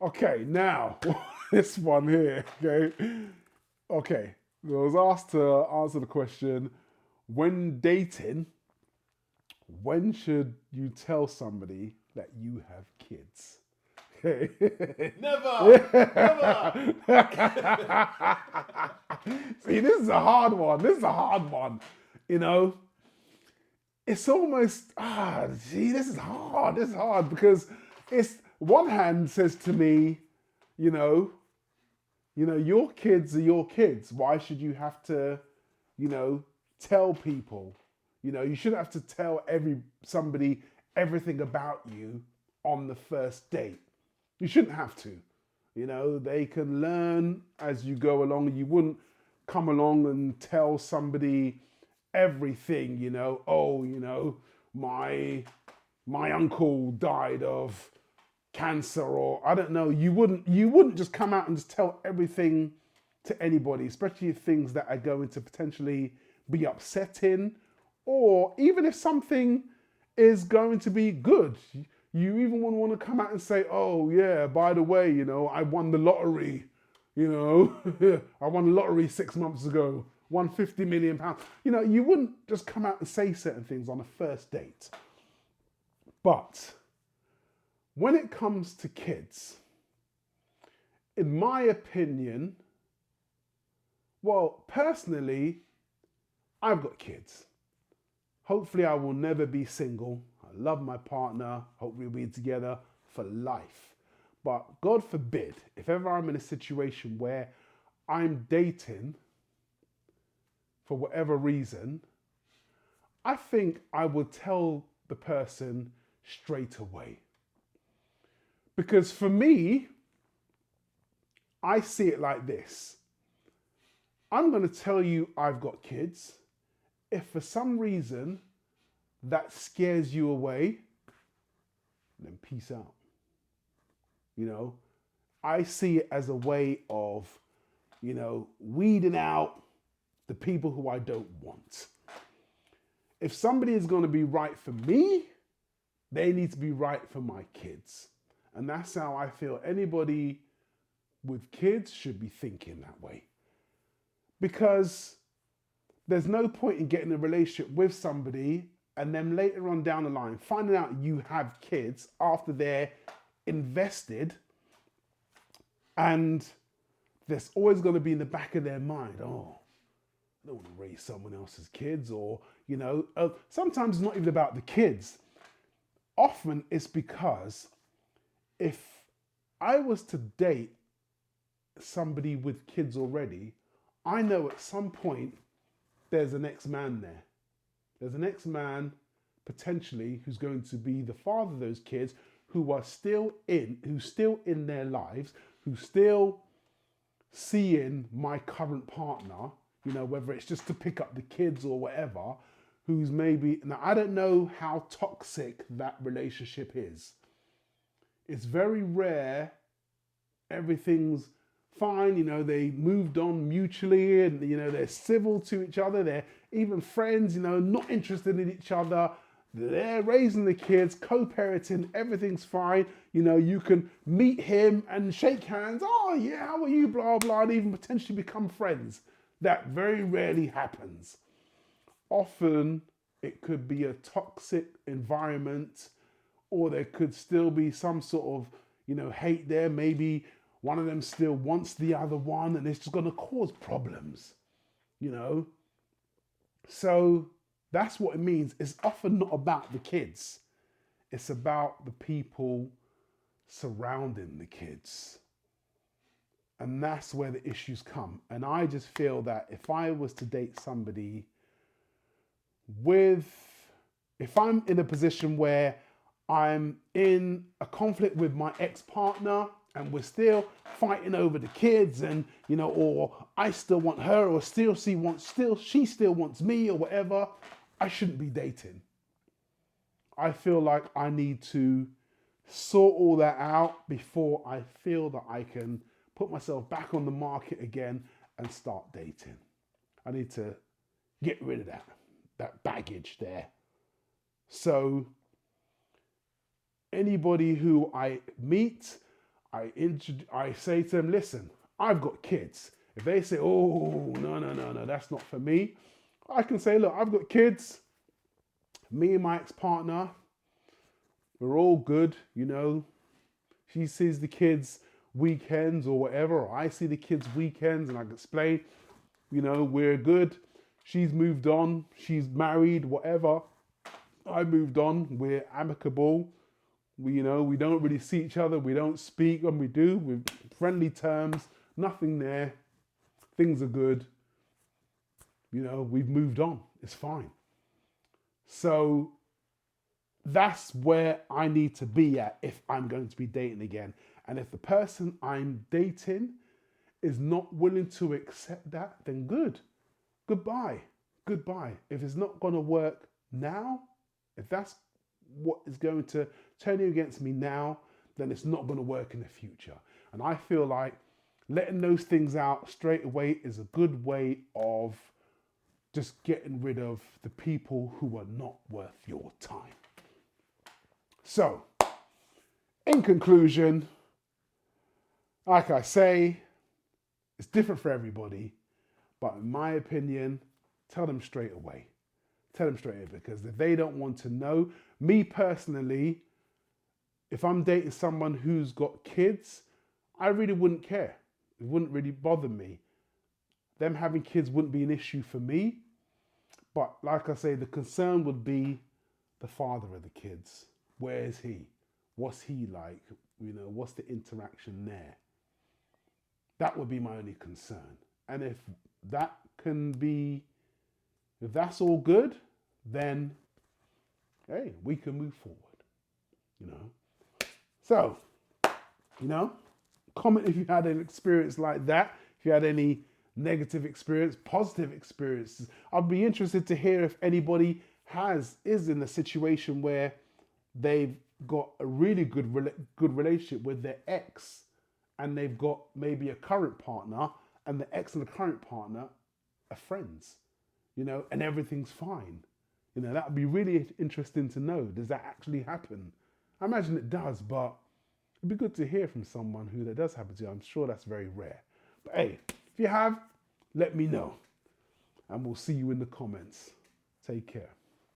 Okay, now this one here. Okay. I was asked to answer the question: when dating, when should you tell somebody that you have kids? Okay. Never, never. See, this is a hard one. This is a hard one. You know, it's almost gee, this is hard. This is hard because it's one hand says to me, you know, your kids are your kids. Why should you have to, you know, tell people? You shouldn't have to tell somebody everything about you on the first date. You shouldn't have to. They can learn as you go along. You wouldn't come along and tell somebody everything, oh, my uncle died of cancer, or I don't know. You wouldn't just come out and just tell everything to anybody, especially things that are going to potentially be upsetting, or even if something is going to be good. You even wouldn't want to come out and say, oh yeah, by the way, I won the lottery. I won the lottery 6 months ago, won £50 million. You wouldn't just come out and say certain things on a first date. But when it comes to kids, in my opinion, well, personally, I've got kids. Hopefully, I will never be single. I love my partner. Hopefully, we'll be together for life. But God forbid, if ever I'm in a situation where I'm dating for whatever reason, I think I would tell the person straight away. Because for me, I see it like this. I'm going to tell you I've got kids. If for some reason that scares you away, then peace out. I see it as a way of, weeding out the people who I don't want. If somebody is going to be right for me, they need to be right for my kids. And that's how I feel anybody with kids should be thinking that way. Because there's no point in getting a relationship with somebody and then later on down the line finding out you have kids after they're invested, and there's always going to be in the back of their mind, oh, I don't want to raise someone else's kids, or, sometimes it's not even about the kids. Often it's because if I was to date somebody with kids already, I know at some point there's an ex-man there. There's an ex-man potentially who's going to be the father of those kids, who's still in their lives, who's still seeing my current partner, whether it's just to pick up the kids or whatever, who's maybe, now I don't know how toxic that relationship is. It's very rare everything's fine, they moved on mutually, and they're civil to each other, they're even friends, not interested in each other, they're raising the kids, co-parenting, everything's fine, you can meet him and shake hands, oh yeah, how are you, blah blah, and even potentially become friends. That very rarely happens. Often it could be a toxic environment, or there could still be some sort of hate there. Maybe one of them still wants the other one, and it's just going to cause problems, So that's what it means. It's often not about the kids. It's about the people surrounding the kids. And that's where the issues come. And I just feel that if I was to date somebody if I'm in a position where I'm in a conflict with my ex-partner and we're still fighting over the kids, and or I still want her, or she still wants me, or whatever, I shouldn't be dating. I feel like I need to sort all that out before I feel that I can put myself back on the market again and start dating. I need to get rid of that baggage there. So anybody who I meet, I say to them, listen, I've got kids. If they say, oh, no, that's not for me, I can say, look, I've got kids. Me and my ex-partner, we're all good, you know. She sees the kids weekends or whatever, or I see the kids weekends, and I can explain, you know, we're good. She's moved on, she's married, whatever. I moved on, we're amicable. We don't really see each other, we don't speak. When we do, with friendly terms, nothing there. Things are good. You know, we've moved on. It's fine. So that's where I need to be at if I'm going to be dating again. And if the person I'm dating is not willing to accept that, then good. Goodbye. Goodbye. If it's not going to work now, if that's what is going to turn you against me now, then it's not going to work in the future. And I feel like letting those things out straight away is a good way of just getting rid of the people who are not worth your time. So, in conclusion, like I say, it's different for everybody, but in my opinion, tell them straight away. Tell them straight away, because if they don't want to know, me personally, if I'm dating someone who's got kids, I really wouldn't care. It wouldn't really bother me. Them having kids wouldn't be an issue for me. But like I say, the concern would be the father of the kids. Where is he? What's he like? You know, what's the interaction there? That would be my only concern. And if that's all good, then, hey, we can move forward, you know. So, you know, comment if you had an experience like that. If you had any negative experience, positive experiences. I'd be interested to hear if anybody is in a situation where they've got a really good relationship with their ex, and they've got maybe a current partner, and the ex and the current partner are friends, you know, and everything's fine. You know, that would be really interesting to know. Does that actually happen? I imagine it does, but it'd be good to hear from someone who that does happen to. I'm sure that's very rare. But hey, if you have, let me know. And we'll see you in the comments. Take care.